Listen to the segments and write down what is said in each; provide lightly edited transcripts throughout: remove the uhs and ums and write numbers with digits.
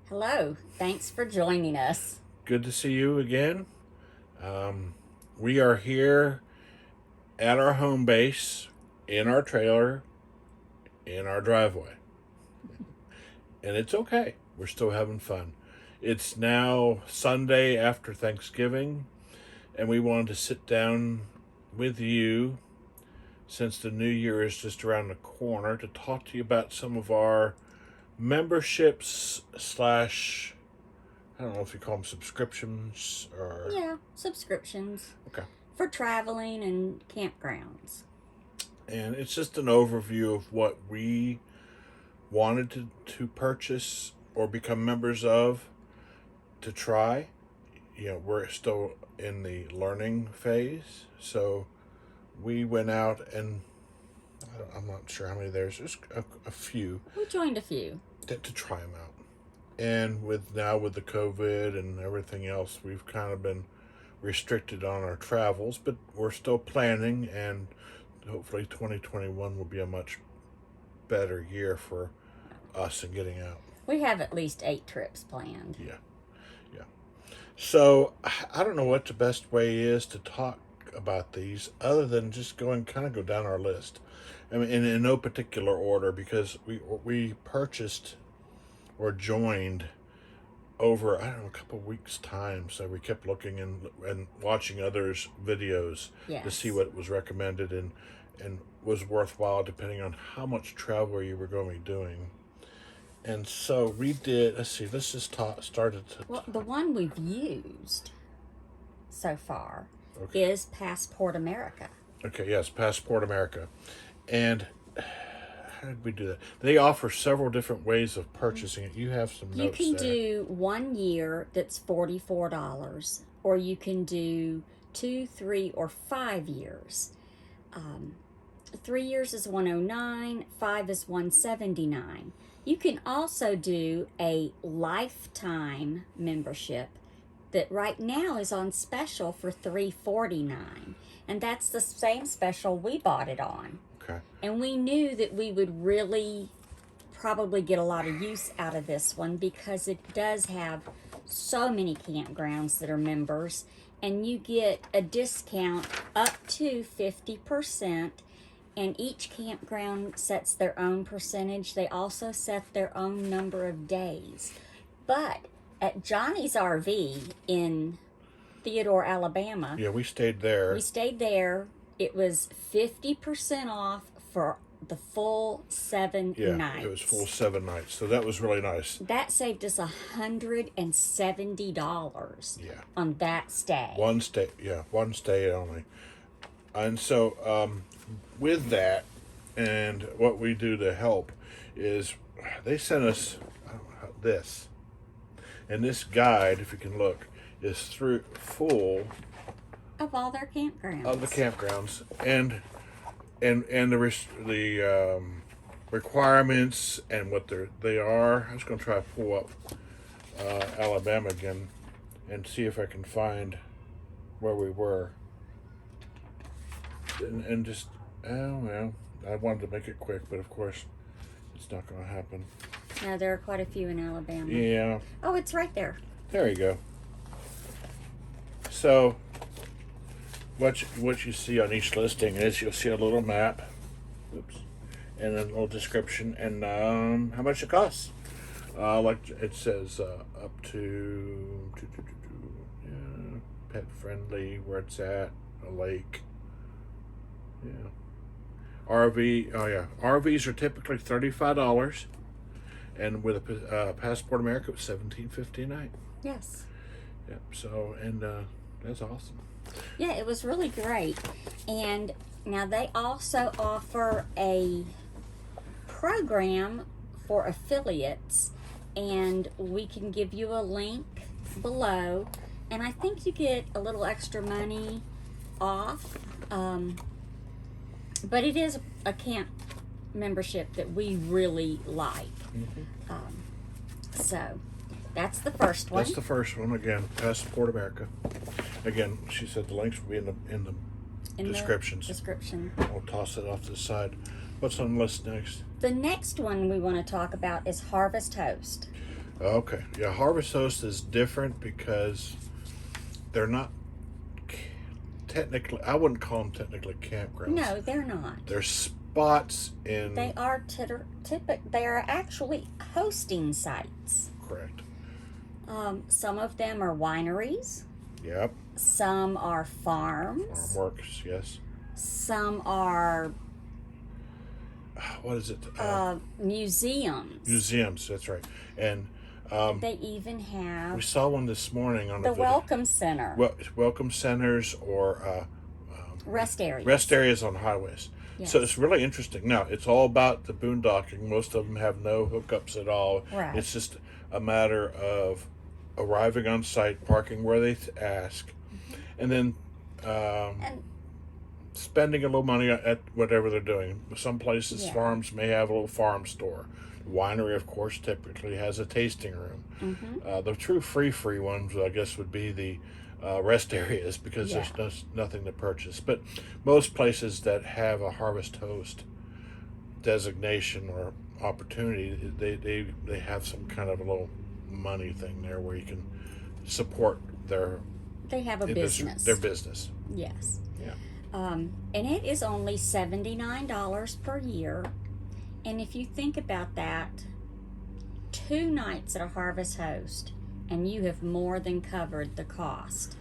Hello, thanks for joining us. Good to see you again. We are here at our home base, in our trailer, in our driveway. And it's okay. We're still having fun. It's now Sunday after Thanksgiving, and we wanted to sit down with you since the new year is just around the corner to talk to you about some of our memberships slash, I don't know if you call them subscriptions or. Yeah, subscriptions Okay. for traveling and campgrounds. And it's just an overview of what we wanted to purchase or become members of to try. We're still in the learning phase. So we went out and I'm not sure how many there's a few We joined a few. to try them out. And with the COVID and everything else, we've kind of been restricted on our travels, but we're still planning, and hopefully 2021 will be a much better year for us in getting out. We have at least 8 trips planned. Yeah. So I don't know what the best way is to talk about these other than just go down our list. I mean, in no particular order, because we purchased or joined over, I don't know, a couple of weeks' time. So we kept looking and watching others' videos to see what was recommended and was worthwhile depending on how much travel you were going to be doing. And so we did, let's just started to... Well, the one we've used so far Okay. is Passport America. Okay, yes, Passport America. And how did we do that? They offer several different ways of purchasing it. You have some You notes can there. do 1 year that's $44, or you can do 2, 3, or 5 years. 3 years is $109, 5 is $179. You can also do a lifetime membership that right now is on special for $349, and that's the same special we bought it on. Okay. And we knew that we would really probably get a lot of use out of this one because it does have so many campgrounds that are members, and you get a discount up to 50%. And each campground sets their own percentage. They also set their own number of days. But at Johnny's RV in Theodore, Alabama, Yeah, we stayed there. It was 50% off for the full 7 nights. Yeah, it was full 7 nights. So that was really nice. That saved us $170 on that stay. One stay only. And so with that, and what we do to help is they sent us this. And this guide, if you can look, is full of all their campgrounds. Of the campgrounds and the requirements and what they are. I'm just going to try to pull up Alabama again and see if I can find where we were. And just, I wanted to make it quick, but of course it's not going to happen. No, there are quite a few in Alabama. Yeah. Oh, it's right there. There you go. So what you see on each listing is you'll see a little map, and a little description, and how much it costs. Like it says, up to pet friendly, where it's at, a lake. Yeah. RVs are typically $35, and with a Passport America, it was $17.50 a night. Yes. Yep. So, and that's awesome. Yeah, it was really great. And now they also offer a program for affiliates, and we can give you a link below, and I think you get a little extra money off. But it is a camp membership that we really like. Mm-hmm. So that's the first one. That's the first one. Again, Passport America. Again, she said the links will be in the descriptions. I'll toss it off to the side. What's on the list next? The next one we want to talk about is Harvest Host. Okay. Yeah, Harvest Host is different because they're not technically, I wouldn't call them technically campgrounds. No, they're not. They're spots in. They are they are actually hosting sites. Correct. Some of them are wineries. Yep. Some are farms. Farm works, yes. Some are What is it? museums. Museums, that's right. And They even have we saw one this morning on the a video. Welcome Center. Welcome centers or Rest areas. rest areas on highways. Yes. So it's really interesting. Now, it's all about the boondocking. Most of them have no hookups at all. Right. It's just a matter of arriving on site, parking where they ask, and then And spending a little money at whatever they're doing. Some places, Yeah. farms may have a little farm store. Winery, of course, typically has a tasting room. The true free ones, I guess, would be the rest areas because Yeah. there's nothing to purchase. But most places that have a Harvest Host designation or opportunity, they have some kind of a little money thing there where you can support they have a business. their business. Yes. Yeah. And it is only $79 per year. And if you think about that, 2 nights at a Harvest Host, and you have more than covered the cost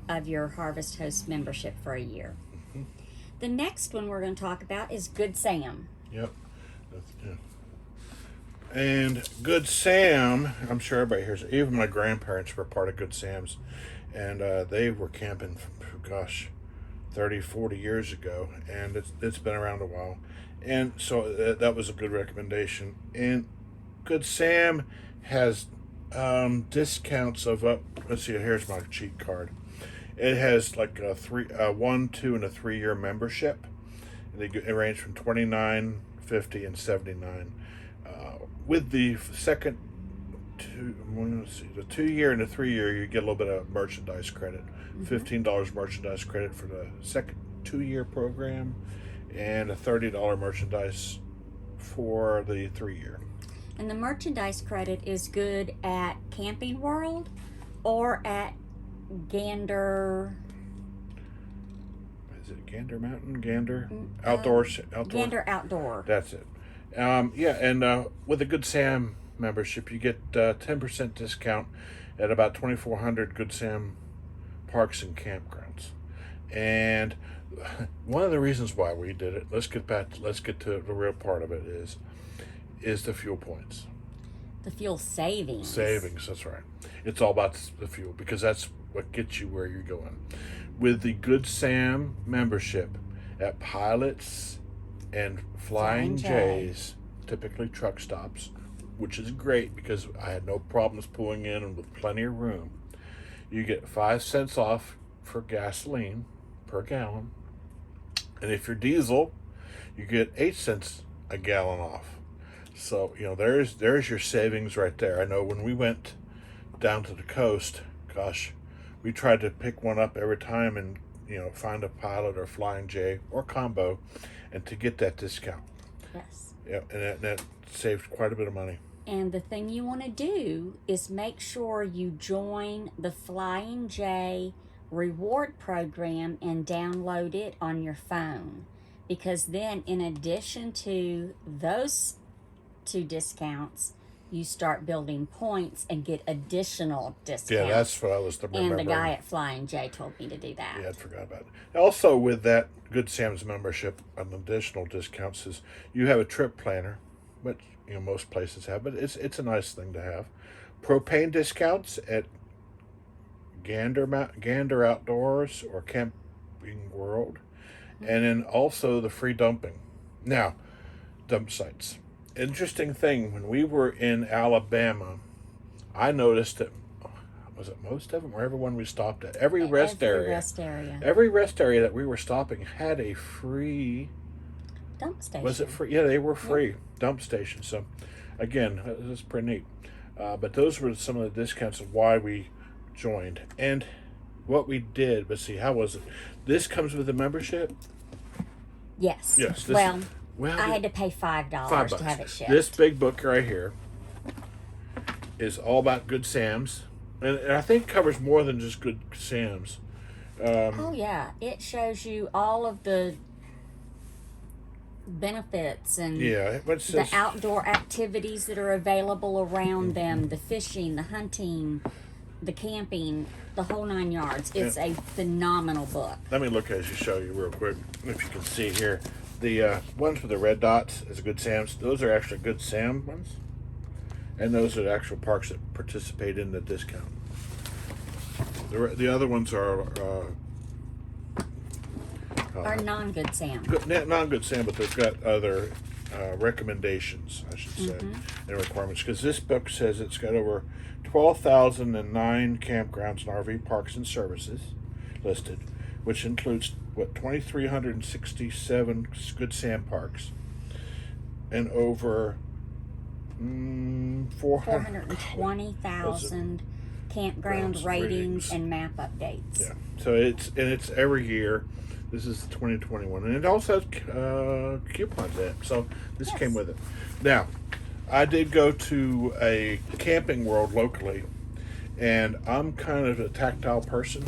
of your Harvest Host membership for a year. The next one we're going to talk about is Good Sam. Yep. Yeah. And Good Sam, I'm sure everybody hears it. Even my grandparents were part of Good Sam's. And they were camping, gosh, 30, 40 years ago. And it's been around a while. And so that was a good recommendation. And Good Sam has discounts of up. Let's see, here's my cheat card. It has like a 1, 2, and a 3-year membership. And they range from $29, $50, and $79. With the second the 2-year and the 3-year, you get a little bit of merchandise credit. $15 merchandise credit for the second 2-year program, and a $30 merchandise for the 3-year. And the merchandise credit is good at Camping World or at Gander. Is it Gander Mountain? Gander Outdoor? Gander Outdoor. That's it. Yeah, and with a Good Sam membership, you get 10% discount at about 2,400 Good Sam parks and campgrounds. And one of the reasons why we did it, let's get to the real part of it, is the fuel points. The fuel savings. Savings, that's right. It's all about the fuel because that's what gets you where you're going. With the Good Sam membership at Pilots and Flying J's, typically truck stops, which is great because I had no problems pulling in and with plenty of room. You get 5 cents off for gasoline per gallon. And if you're diesel, you get 8 cents a gallon off. So, there's your savings right there. I know when we went down to the coast, gosh, we tried to pick one up every time and, find a Pilot or Flying J or combo and to get that discount. Yes. Yeah, and that saved quite a bit of money. And the thing you want to do is make sure you join the Flying J reward program and download it on your phone. Because then, in addition to those 2 discounts, you start building points and get additional discounts. Yeah, that's what I was remembering. And the guy at Flying J told me to do that. Yeah, I forgot about it. Also, with that Good Sam's membership, an additional discounts is you have a trip planner, which most places have, but it's a nice thing to have. Propane discounts at Gander Outdoors or Camping World, and then also the free dumping. Now, dump sites. Interesting thing, when we were in Alabama, I noticed that, was it most of them or everyone we stopped at? Every rest area that we were stopping had a free dump station. Was it free? Yeah, they were free dump stations. So, again, that's pretty neat. But those were some of the discounts of why we joined. And what we did, let's see, how was it? This comes with a membership? Yes. Yes. Well, I had to pay $5 to have it shipped. This big book right here is all about Good Sam's, and I think covers more than just Good Sam's. Oh yeah, it shows you all of the benefits and Yeah, but it the says, outdoor activities that are available around them, the fishing, the hunting, the camping, the whole 9 yards. It's a phenomenal book. let me look as you show you real quick, if you can see here. The ones with the red dots is Good Sam's. Those are actually Good Sam ones, and those are the actual parks that participate in the discount. The other ones are Or non-good Sam. not Good Sam, but they've got other recommendations, I should say, and requirements. Because this book says it's got over 12,009 campgrounds and RV parks and services listed, which includes 2,367 Good Sam parks and over 420,000 campground ratings and map updates. Yeah, so it's every year. This is 2021, and it also has coupons in it. So this came with it. Now, I did go to a Camping World locally, and I'm kind of a tactile person,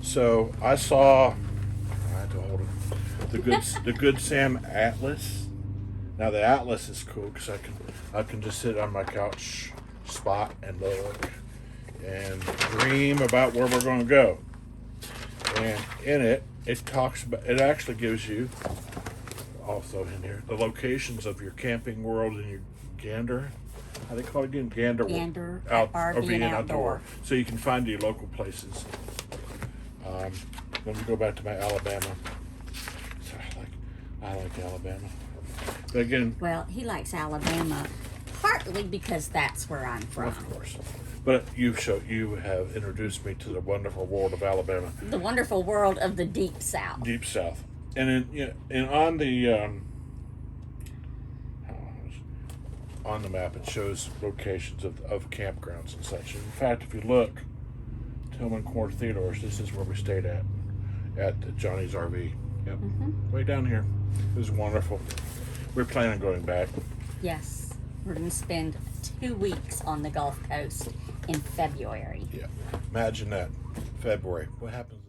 so I saw. I had to hold it. The Good Sam Atlas. Now the Atlas is cool because I can just sit on my couch spot and look and dream about where we're going to go. And in it talks about, it actually gives you also in here the locations of your Camping World and your Gander. How they call it again? Gander RV and outdoor. So you can find your local places. Let me go back to my Alabama. So I like Alabama. But again, well, he likes Alabama partly because that's where I'm from. Of course. But you have introduced me to the wonderful world of Alabama. The wonderful world of the Deep South. Deep South. And on the map it shows locations of campgrounds and such. And in fact, if you look, Tillman Corner Theodores, this is where we stayed at Johnny's RV. Yep. Way down here. It was wonderful. We're planning on going back. Yes. We're going to spend 2 weeks on the Gulf Coast in February. Yeah. Imagine that. February. What happens